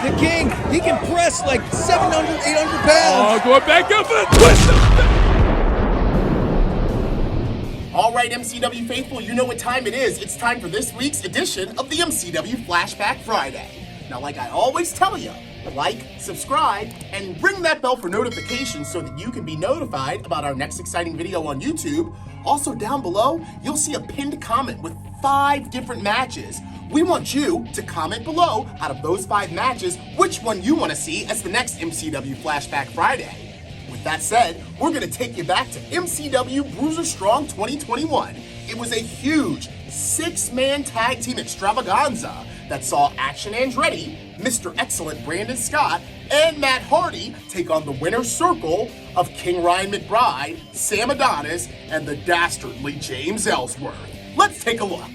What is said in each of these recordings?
The King, he can press like 700, 800 pounds. Oh, going back up for the twist. All right, MCW faithful, you know what time it is. It's time for this week's edition of the MCW Flashback Friday. Now, like I always tell you, like, subscribe, and ring that bell for notifications so that you can be notified about our next exciting video on YouTube. Also, down below, you'll see a pinned comment with 5 different matches. We want you to comment below, out of those 5 matches, which one you want to see as the next MCW Flashback Friday. With that said, we're going to take you back to MCW Bruiser Strong 2021. It was a huge 6-man tag team extravaganza that saw Action Andretti, Mr. Excellent Brandon Scott, and Matt Hardy take on the winner's circle of King Ryan McBride, Sam Adonis, and the dastardly James Ellsworth. Let's take a look.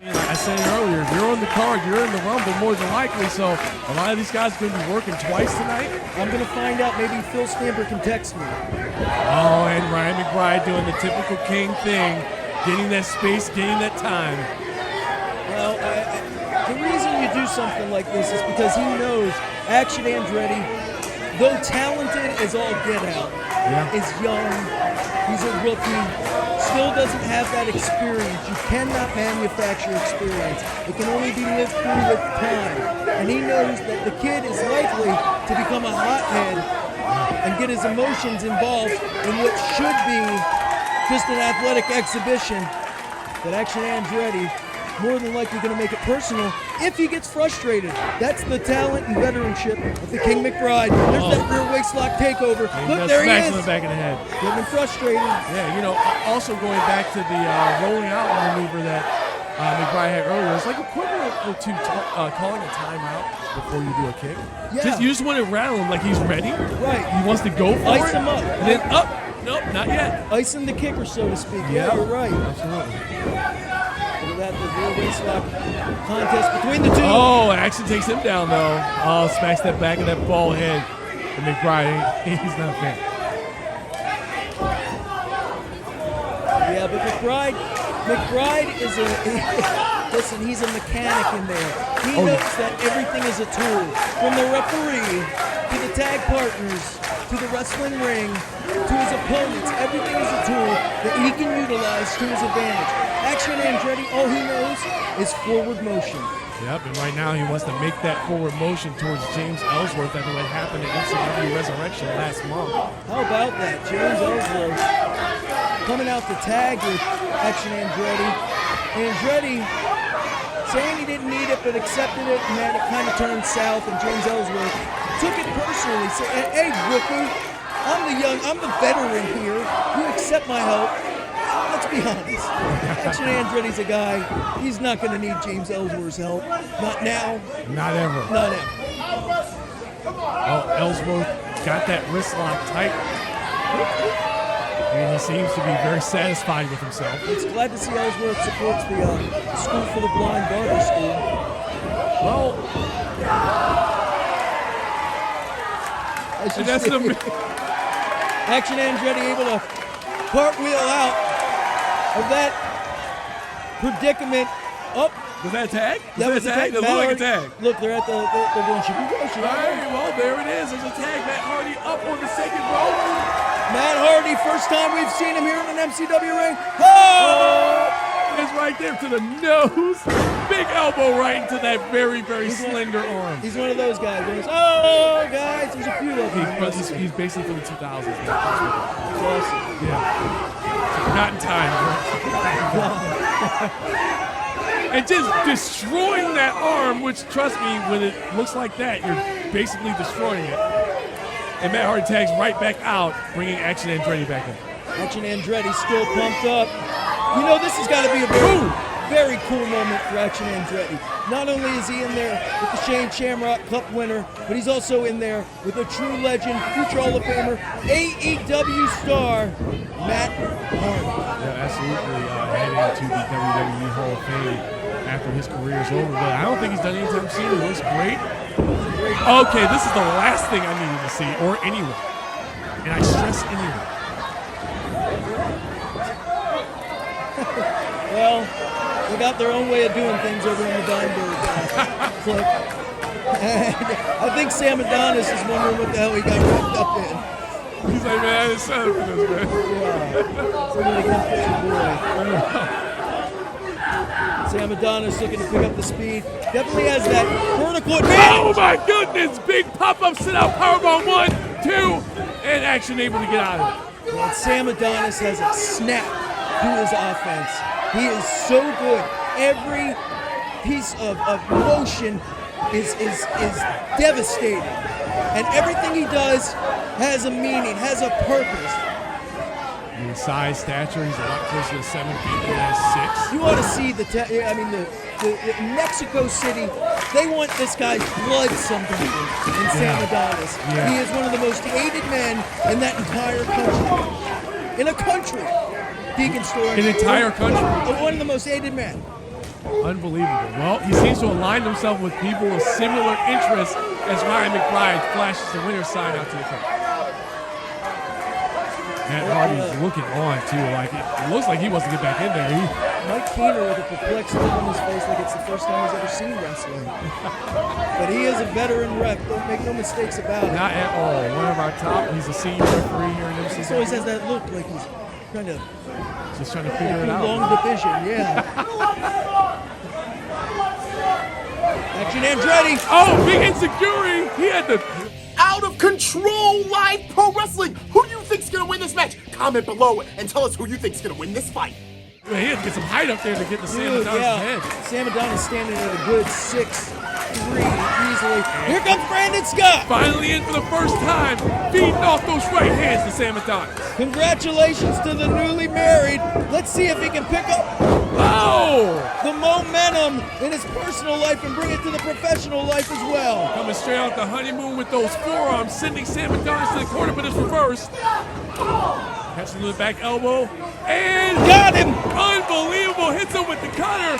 Like I said earlier, if you're on the card, you're in the Rumble more than likely, so a lot of these guys are going to be working twice tonight. I'm going to find out. Maybe Phil Stamper can text me. Oh, and Ryan McBride doing the typical King thing, getting that space, getting that time. Well, the reason you do something like this is because he knows Action Andretti, though talented as all get out, is young, he's a rookie, still doesn't have that experience. You cannot manufacture experience. It can only be lived through with time. And he knows that the kid is likely to become a hothead and get his emotions involved in what should be just an athletic exhibition. That Action Andretti more than likely going to make it personal if he gets frustrated. That's the talent and veteranship of the King McBride. There's that rear waistlock takeover. Look, there he is. In the back of the head. Getting him frustrated. Yeah, you know, also going back to the rolling out maneuver that McBride had earlier, it's like equivalent to calling a timeout before you do a kick. Yeah. You just want to rattle him like he's ready. Right. He wants to go for it. Ice him up. And then up. Nope, not yet. Icing the kicker, so to speak. Yeah, you're right. Absolutely. Look at that, the rear waistlock contest between the two. Oh, Action takes him down, though. Oh, smacks that back of that ball head. And McBride, he's not a fan. Yeah, but McBride is listen, he's a mechanic in there. He knows that everything is a tool. From the referee, to the tag partners, to the wrestling ring, to his opponents, everything is a tool that he can utilize to his advantage. Action Andretti, all he knows is forward motion. Yep, and right now he wants to make that forward motion towards James Ellsworth after what happened at MCW Resurrection last month. How about that? James Ellsworth coming out to tag with Action Andretti. Andretti saying he didn't need it but accepted it, and then it kind of turned south, and James Ellsworth took it personally. Said, hey, rookie, I'm the veteran here. You accept my help. Let's be honest. Action Andretti's a guy, he's not going to need James Ellsworth's help. Not now. Not ever. Not ever. Oh, Ellsworth got that wrist lock tight. And he seems to be very satisfied with himself. It's glad to see Ellsworth supports the School for the Blind Barber School. Well, that's the Action Andretti able to cartwheel out of that predicament. Up. Was that a tag? That was a tag. That looked like a tag. Look, they're at they're doing should we go? All right, well, there it is. There's a tag. Matt Hardy up on the second rope. Matt Hardy, first time we've seen him here in an MCW ring. Oh! It's right there to the nose. Big elbow right into that very, very slender arm. He's one of those guys. Goes, oh, guys, there's a few of them. He's basically from the 2000s. That's awesome. Yeah. Forgotten time. And just destroying that arm, which, trust me, when it looks like that, you're basically destroying it. And Matt Hardy tags right back out, bringing Action Andretti back in. Action Andretti still pumped up. You know, this has got to be a very cool moment for Action Andretti. Not only is he in there with the Shane Shamrock Cup winner, but he's also in there with a true legend, future Hall of Famer, AEW star, Matt Hardy. Yeah, absolutely. Heading to the WWE Hall of Fame after his career is over. But I don't think he's done anytime soon. He looks great. Okay, this is the last thing I needed to see, or anyone. And I stress anyone. Well, they got their own way of doing things over in the Weinberg clique. And I think Sam Adonis is wondering what the hell he got wrapped up in. He's like, man, I didn't sign up for this, man. Yeah. Somebody come get your boy. Sam Adonis looking to pick up the speed. Definitely has that vertical advantage. Oh my goodness! Big pop-up sit-out powerbomb 1, 2, and action able to get out of it. And Sam Adonis has a snap to his offense. He is so good. Every piece of motion is devastating. And everything he does has a meaning, has a purpose. In size, stature, he's a lot closer to 7 feet than has 6. You ought to see the Mexico City, they want this guy's blood sometimes in Sam Adonis. Yeah. He is one of the most hated men in that entire country. In a country, Deacon Storm. An entire country. One of the most hated men. Unbelievable. Well, he seems to align himself with people with similar interests as Ryan McBride flashes the winner's sign out to the crowd. Matt Hardy's looking on, too. Like it looks like he wants to get back in there. Mike Keener with a perplexed look on his face like it's the first time he's ever seen wrestling. But he is a veteran rep. Don't make no mistakes about it. Not at all. One of our top. He's a senior referee here in MCW. He always has that look like he's trying to figure it out. Long division, yeah. Action Andretti. Oh, big insecurity. He had the Out of control live pro wrestling. Who do you think's gonna win this match? Comment below and tell us who you think's gonna win this fight. Man, he had to get some height up there to get the Sam Adonis' head. Sam Adonis standing at a good 6'3" easily. Here comes Brandon Scott. Finally in for the first time, feeding off those right hands to Sam Adonis. Congratulations to the newly married. Let's see if he can pick up the momentum in his personal life and bring it to the professional life as well. Coming straight out the honeymoon with those forearms, sending Sam Adonis to the corner, but it's reversed. Catches him to the back elbow, and got him! Unbelievable, hits him with the cutter.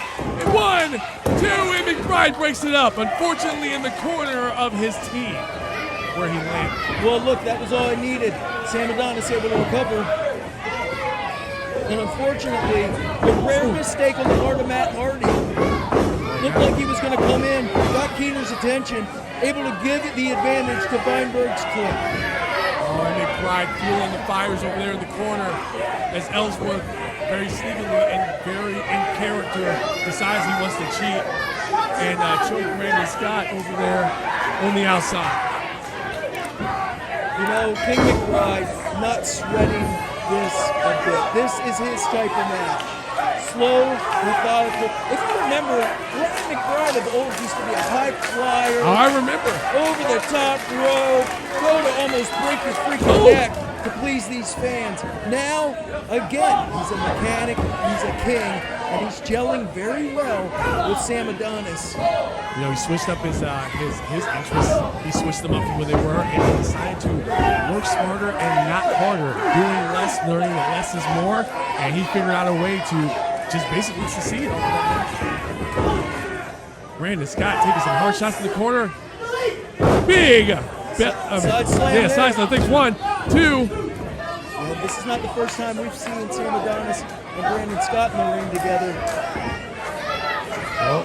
1, 2, and McBride breaks it up. Unfortunately, in the corner of his team, where he landed. Well, look, that was all I needed. Sam Adonis able to recover. And unfortunately, a rare mistake on the part of Matt Hardy. Looked like he was going to come in, got Keener's attention, able to give it the advantage to Weinberg's clip. Oh, and McBride fueling the fires over there in the corner as Ellsworth very sneakily and very in character decides he wants to cheat and choke Brandon Scott over there on the outside. You know, King McBride not sweating this a bit. This is his type of match. Slow, methodical. If you remember, Ryan McBride of old used to be a high flyer. Oh, I remember. Over the top rope, go to almost break your freaking neck to please these fans. Now, again, he's a mechanic, he's a king, and he's gelling very well with Sam Adonis. You know, he switched up his interests. He switched them up from where they were, and he decided to work smarter and not harder, doing less, learning that less is more, and he figured out a way to just basically succeed off of that match. Brandon Scott taking some hard shots in the corner. Big side slam. Yeah, side slam. Thanks. 1, 2. Well, this is not the first time we've seen Sam Adonis and Brandon Scott in the ring together. Well,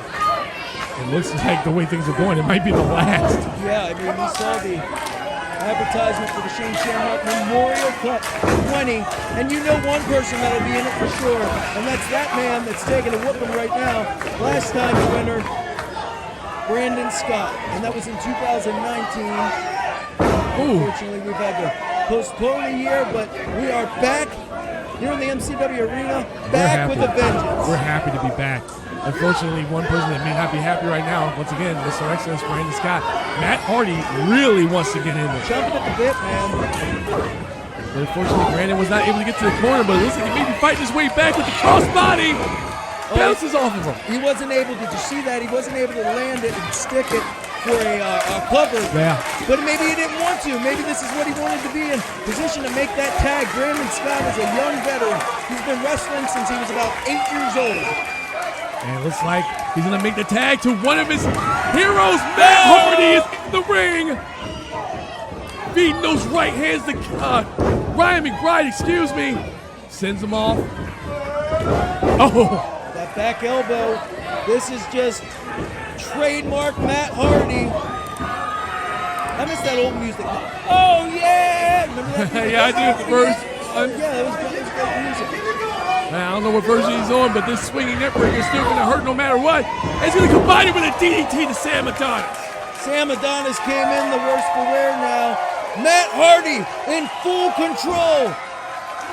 it looks like the way things are going, it might be the last. Yeah, I mean, we saw the advertisement for the Shane Shamrock Memorial Cup 20, and you know one person that'll be in it for sure, and that's that man that's taking a whooping right now. Last time winner, Brandon Scott, and that was in 2019. Unfortunately, we've had to postpone a year, but we are back here in the MCW arena, back with a vengeance. We're happy to be back. Unfortunately, one person that may not be happy right now, once again, Mr. Excellence, Brandon Scott. Matt Hardy really wants to get in there. Jumping at the bit, man. But unfortunately, Brandon was not able to get to the corner, but it looks like he may be fighting his way back with the crossbody. Bounces off of him. He wasn't able to, did you see that? He wasn't able to land it and stick it for a cover. Yeah. But maybe he didn't want to. Maybe this is what he wanted to be in position to make that tag. Brandon Scott is a young veteran. He's been wrestling since he was about 8 years old. And it looks like he's going to make the tag to one of his heroes. Matt Hardy is in the ring. Feeding those right hands to Ryan McBride, excuse me. Sends him off. Oh. That back elbow. This is just trademark Matt Hardy. miss that old music. Oh, yeah! Remember that music? Yeah, I do the first. Yeah, that was great music. I don't know what version he's on, but this swinging neckbreaker is still going to hurt no matter what. He's going to combine it with a DDT to Sam Adonis. Sam Adonis came in the worse for wear now. Matt Hardy in full control.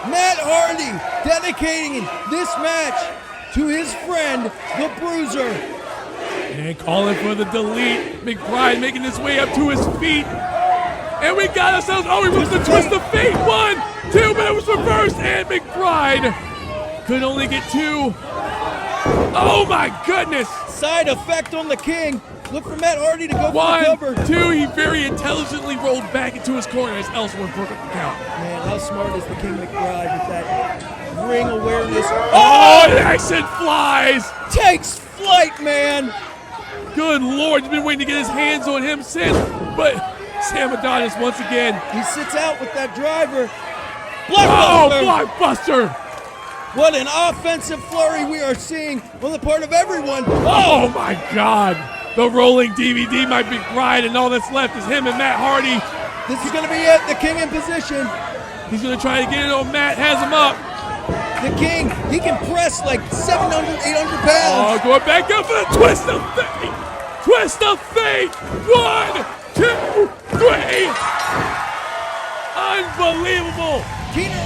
Matt Hardy dedicating this match to his friend, the Bruiser. And calling for the delete. McBride making his way up to his feet. And we got ourselves, he wants to twist the fate. 1, 2, but it was reversed. And McBride could only get 2. Oh my goodness. Side effect on the King. Look for Matt Hardy to go for 1, the cover. 2, he very intelligently rolled back into his corner as Ellsworth broke up the count. Man, how smart is the King McBride with that ring awareness? Oh, the accent flies. Takes flight, man. Good Lord, he's been waiting to get his hands on him since, but Sam Adonis once again. He sits out with that driver. Oh, Blockbuster. blockbuster. What an offensive flurry we are seeing on the part of everyone. Oh my God. The rolling DVD, my McBride, and all that's left is him and Matt Hardy. This is going to be it. The King in position. He's going to try to get it on Matt, has him up. The King, he can press like 700, 800 Oh, pounds. going back up for the twist of fate. Twist of fate. 1, 2, 3. Unbelievable. Keener